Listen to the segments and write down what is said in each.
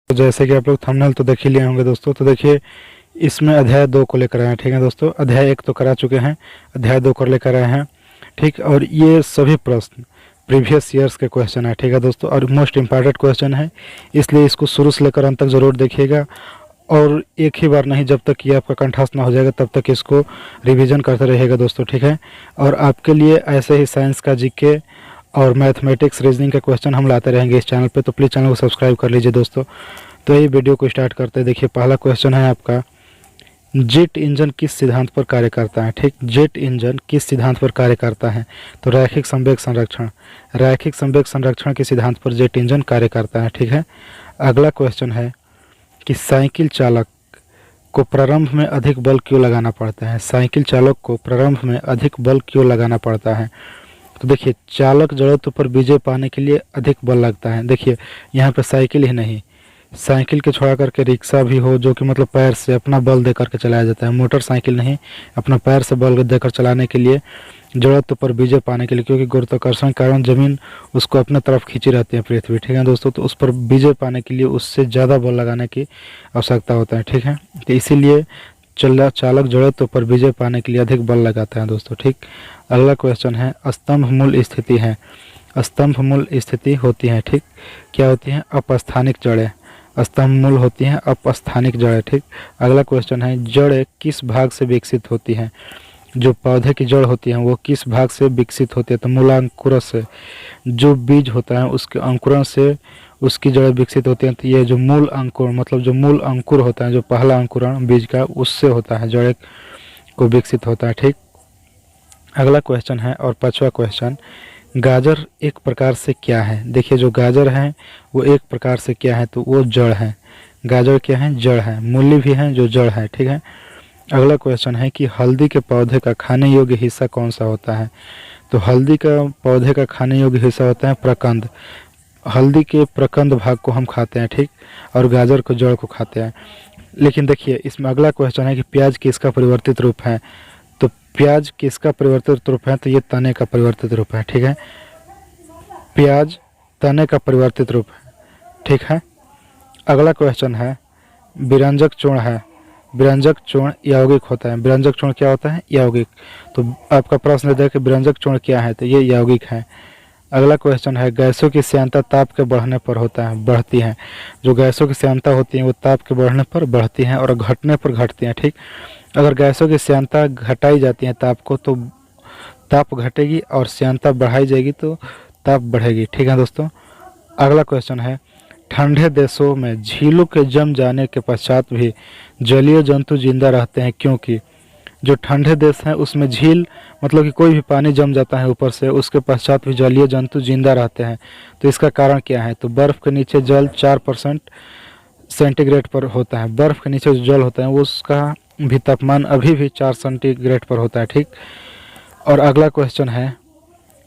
तो जैसे कि आप लोग थंबनेल तो देख ही लिए होंगे दोस्तों। तो देखिए इसमें अध्याय 2 को लेकर आए हैं, ठीक है दोस्तों। अध्याय 1 तो करा चुके हैं, अध्याय 2 को लेकर आए हैं, ठीक। और ये सभी प्रश्न प्रीवियस ईयर्स के क्वेश्चन है, ठीक है दोस्तों। और मोस्ट इम्पॉर्टेंट क्वेश्चन है, इसलिए इसको शुरू से लेकर अंत तक ज़रूर देखिएगा। और एक ही बार नहीं, जब तक ये आपका कंठस्थ ना हो जाएगा तब तक इसको रिवीजन करते रहिएगा दोस्तों, ठीक है। और आपके लिए ऐसे ही साइंस का जीके और मैथमेटिक्स रीजनिंग का क्वेश्चन हम लाते रहेंगे इस चैनल पे, तो प्लीज़ चैनल को सब्सक्राइब कर लीजिए दोस्तों। तो ये वीडियो को स्टार्ट करते हैं। देखिए पहला क्वेश्चन है आपका, जेट इंजन किस सिद्धांत पर कार्य करता है, ठीक। जेट इंजन किस सिद्धांत पर कार्य करता है, तो रैखिक संवेग संरक्षण, रैखिक संवेग संरक्षण के सिद्धांत पर जेट इंजन कार्य करता है, ठीक है। अगला क्वेश्चन है कि साइकिल चालक को प्रारंभ में अधिक बल क्यों लगाना पड़ता है, साइकिल चालक को प्रारंभ में अधिक बल क्यों लगाना पड़ता है। तो देखिए चालक जड़त्व पर विजय पाने के लिए अधिक बल लगता है। देखिए यहाँ पे साइकिल ही नहीं, साइकिल के छोड़ा करके रिक्शा भी हो, जो कि मतलब पैर से अपना बल दे करके चलाया जाता है। मोटरसाइकिल नहीं, अपना पैर से बल देकर चलाने के लिए, जड़त्व पर विजय पाने के लिए, क्योंकि गुरुत्वाकर्षण के कारण जमीन उसको अपने तरफ खींची रहती है पृथ्वी, ठीक है दोस्तों। तो उस पर विजय पाने के लिए उससे ज़्यादा बल लगाने की आवश्यकता होता है, ठीक है। तो इसीलिए चालक जड़त्व पर विजय पाने के लिए अधिक बल लगाता है दोस्तों, ठीक। अगला क्वेश्चन है, स्तंभ मूल स्थिति है, स्तंभ मूल स्थिति होती है, ठीक। क्या होती है, अपस्थानिक जड़ें, स्तंभ मूल होती हैं अपस्थानिक जड़ें, ठीक। अगला क्वेश्चन है, जड़ें किस भाग से विकसित होती हैं, जो पौधे की जड़ होती है वो किस भाग से विकसित होती है, तो मूलांकुर से, जो बीज होता है उसके अंकुरण से उसकी जड़ें विकसित होती हैं। तो ये जो मूल अंकुर, मतलब जो मूल अंकुर होता है, जो पहला अंकुरण बीज का, उससे होता है, जड़ें को विकसित होता है, ठीक। अगला क्वेश्चन है और 5वां क्वेश्चन, गाजर एक प्रकार से क्या है। देखिए जो गाजर है वो एक प्रकार से क्या है, तो वो जड़ है। गाजर क्या है, जड़ है। मूली भी है जो जड़ है, ठीक है। अगला क्वेश्चन है कि हल्दी के पौधे का खाने योग्य हिस्सा कौन सा होता है, तो हल्दी का पौधे का खाने योग्य हिस्सा होता है प्रकंद। हल्दी के प्रकंद भाग को हम खाते हैं, ठीक। और गाजर को जड़ को खाते हैं। लेकिन देखिए इसमें अगला क्वेश्चन है कि प्याज किसका परिवर्तित रूप है, तो प्याज किसका परिवर्तित रूप है, तो ये तने का परिवर्तित रूप है, ठीक है। प्याज तने का परिवर्तित रूप है, ठीक है। अगला क्वेश्चन है, विरंजक चूर्ण है, विरंजक चूर्ण यौगिक होता है। विरंजक चूर्ण क्या होता है, यौगिक। तो आपका प्रश्न है कि विरंजक चूर्ण क्या है, तो ये यौगिक है। अगला क्वेश्चन है, गैसों की श्यानता ताप के बढ़ने पर होता है, बढ़ती है। जो गैसों की श्यानता होती है वो ताप के बढ़ने पर बढ़ती हैं और घटने पर घटती हैं, ठीक। अगर गैसों की श्यानता घटाई जाती है ताप को, तो ताप घटेगी, और श्यानता बढ़ाई जाएगी तो ताप बढ़ेगी, ठीक है दोस्तों। अगला क्वेश्चन है, ठंडे देशों में झीलों के जम जाने के पश्चात भी जलीय जंतु जिंदा रहते हैं, क्योंकि जो ठंडे देश हैं उसमें झील, मतलब कि कोई भी पानी जम जाता है ऊपर से, उसके पश्चात भी जलीय जंतु जिंदा रहते हैं। तो इसका कारण क्या है, तो बर्फ़ के नीचे जल 4% सेंटीग्रेड पर होता है। बर्फ़ के नीचे जो जल होता है वो उसका भी तापमान अभी भी 4 सेंटीग्रेड पर होता है, ठीक। और अगला क्वेश्चन है,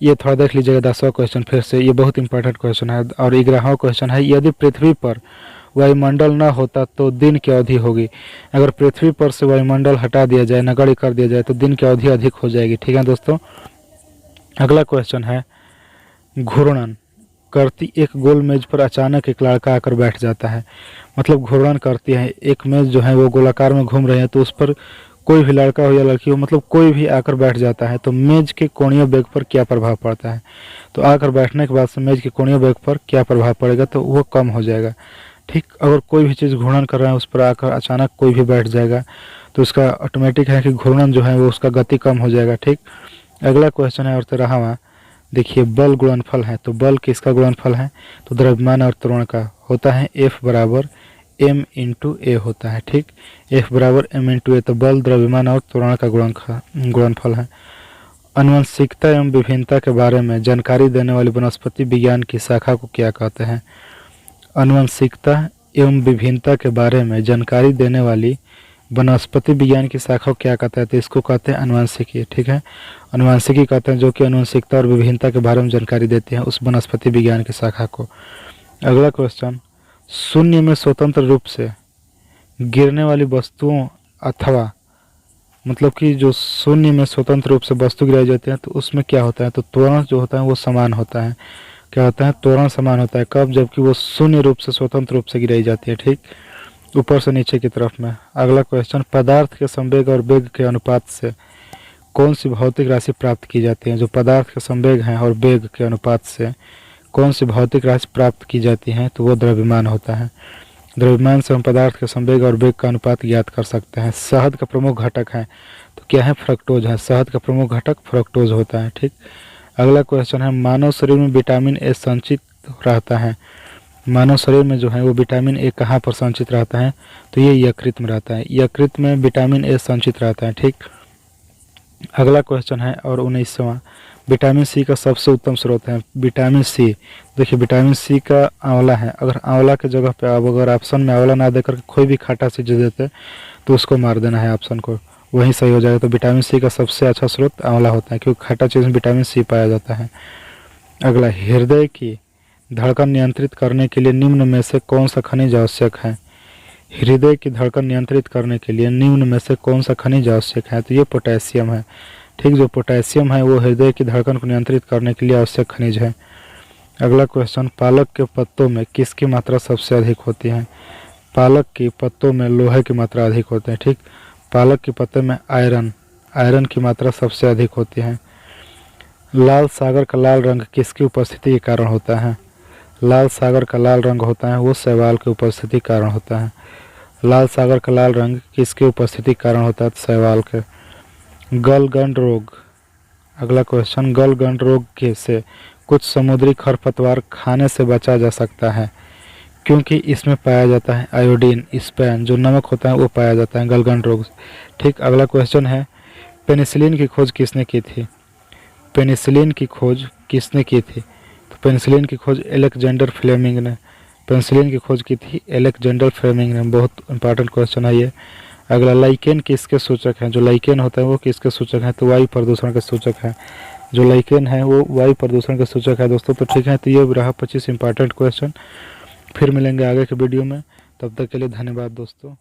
ये थोड़ा देख लीजिएगा 10वां क्वेश्चन फिर से, ये बहुत इंपॉर्टेंट क्वेश्चन है। और 11वां क्वेश्चन है, यदि पृथ्वी पर वायुमंडल न होता तो दिन की अवधि होगी। अगर पृथ्वी पर से वायुमंडल हटा दिया जाए, नगण्य कर दिया जाए, तो दिन की अवधि अधिक हो जाएगी, ठीक है दोस्तों। अगला क्वेश्चन है, घूर्णन करती एक गोल मेज पर अचानक एक लड़का आकर बैठ जाता है। मतलब घूर्णन करती है, एक मेज जो है वो गोलाकार में घूम रही है, तो उस पर कोई भी लड़का हो या लड़की हो, मतलब कोई भी आकर बैठ जाता है, तो मेज के कोणीय वेग पर क्या प्रभाव पड़ता है। तो आकर बैठने के बाद से मेज के कोणीय वेग पर क्या प्रभाव पड़ेगा, तो वो कम हो जाएगा, ठीक। अगर कोई भी चीज़ घूर्णन कर रहा है उस पर आकर अचानक कोई भी बैठ जाएगा, तो उसका ऑटोमेटिक है कि घूर्णन जो है वो उसका गति कम हो जाएगा, ठीक। अगला क्वेश्चन है और 13वां, देखिए बल गुणनफल है, तो बल किसका गुणनफल है, तो द्रव्यमान और त्वरण का होता है, F बराबर m इंटू ए होता है, ठीक। F बराबर m इंटू ए, तो बल द्रव्यमान और त्वरण का गुणनफल है। आनुवंशिकता एवं विभिन्नता के बारे में जानकारी देने वाली वनस्पति विज्ञान की शाखा को क्या कहते हैं। आनुवंशिकता एवं विभिन्नता के बारे में जानकारी देने वाली वनस्पति विज्ञान की शाखा को क्या कहते हैं, तो इसको कहते हैं अनुवांशिकी, ठीक है। अनुवांशिकी कहते हैं जो कि आनुवंशिकता और विभिन्नता के बारे में जानकारी देती है, उस वनस्पति विज्ञान की शाखा को। अगला क्वेश्चन, शून्य में स्वतंत्र रूप से गिरने वाली वस्तुओं अथवा, मतलब कि जो शून्य में स्वतंत्र रूप से वस्तु गिराई जाती है तो उसमें क्या होता है, तो त्वरण जो होता है वो समान होता है। क्या होता है, त्वरण समान होता है। कब? जबकि वो शून्य रूप से स्वतंत्र रूप से गिराई जाती है। ठीक, ऊपर से नीचे की तरफ में। अगला क्वेश्चन, पदार्थ के संवेग और वेग के अनुपात से कौन सी भौतिक राशि प्राप्त की जाती है? जो पदार्थ के संवेग हैं और वेग के अनुपात से कौन सी भौतिक राशि प्राप्त की जाती है? तो वो द्रव्यमान होता है। द्रव्यमान से हम पदार्थ के संवेग और वेग का अनुपात ज्ञात कर सकते हैं। शहद का प्रमुख घटक है तो क्या है? फ्रक्टोज है। शहद का प्रमुख घटक फ्रक्टोज होता है। ठीक, अगला क्वेश्चन है, मानव शरीर में विटामिन ए संचित रहता है। मानव शरीर में जो है वो विटामिन ए कहाँ पर संचित रहता है? तो ये यकृत में रहता है। यकृत में विटामिन ए संचित रहता है। ठीक, अगला क्वेश्चन है और 19वां, विटामिन सी का सबसे उत्तम स्रोत है। विटामिन सी, देखिए विटामिन सी का आंवला है। अगर आंवला के जगह पे आप अगर ऑप्शन में आंवला ना देकर कोई भी खाटा चीज देते तो उसको मार देना है ऑप्शन को, वही सही हो जाएगा। तो विटामिन सी का सबसे अच्छा स्रोत आंवला होता है क्योंकि खाटा चीज में विटामिन सी पाया जाता है। अगला, हृदय की धड़कन नियंत्रित करने के लिए निम्न में से कौन सा खनिज आवश्यक है? हृदय की धड़कन नियंत्रित करने के लिए निम्न में से कौन सा खनिज आवश्यक है? तो ये पोटेशियम है। ठीक, जो पोटेशियम है वो हृदय की धड़कन को नियंत्रित करने के लिए आवश्यक खनिज है। अगला क्वेश्चन, पालक के पत्तों में किसकी मात्रा सबसे अधिक होती है? पालक के पत्तों में लोहे की मात्रा अधिक होती है। ठीक, पालक के पत्ते में आयरन की मात्रा सबसे अधिक होती है। लाल सागर का लाल रंग किसकी उपस्थिति के कारण होता है? लाल सागर का लाल रंग होता है वो शैवाल की उपस्थिति के कारण होता है। लाल सागर का लाल रंग किसकी उपस्थिति के कारण होता है? शैवाल के। गलगंड रोग, अगला क्वेश्चन, गलगंड रोग के से कुछ समुद्री खरपतवार खाने से बचा जा सकता है क्योंकि इसमें पाया जाता है आयोडीन, स्पैन, जो नमक होता है वो पाया जाता है गलगंड रोग। ठीक, अगला क्वेश्चन है, पेनिसिलिन की खोज किसने की थी? पेनिसिलिन की खोज किसने की थी? तो पेनिसिलिन की खोज अलेक्जेंडर फ्लेमिंग ने पेनिसिलिन की खोज की थी, अलेक्जेंडर फ्लेमिंग ने। बहुत इंपॉर्टेंट क्वेश्चन है ये। अगला, लाइकेन किसके सूचक हैं? जो लाइकेन होता है वो किसके सूचक हैं? तो वायु प्रदूषण के सूचक है। जो लाइकेन है वो वायु प्रदूषण के सूचक है दोस्तों। तो ठीक है, तो ये रहा 25 इंपॉर्टेंट क्वेश्चन। फिर मिलेंगे आगे के वीडियो में, तब तक के लिए धन्यवाद दोस्तों।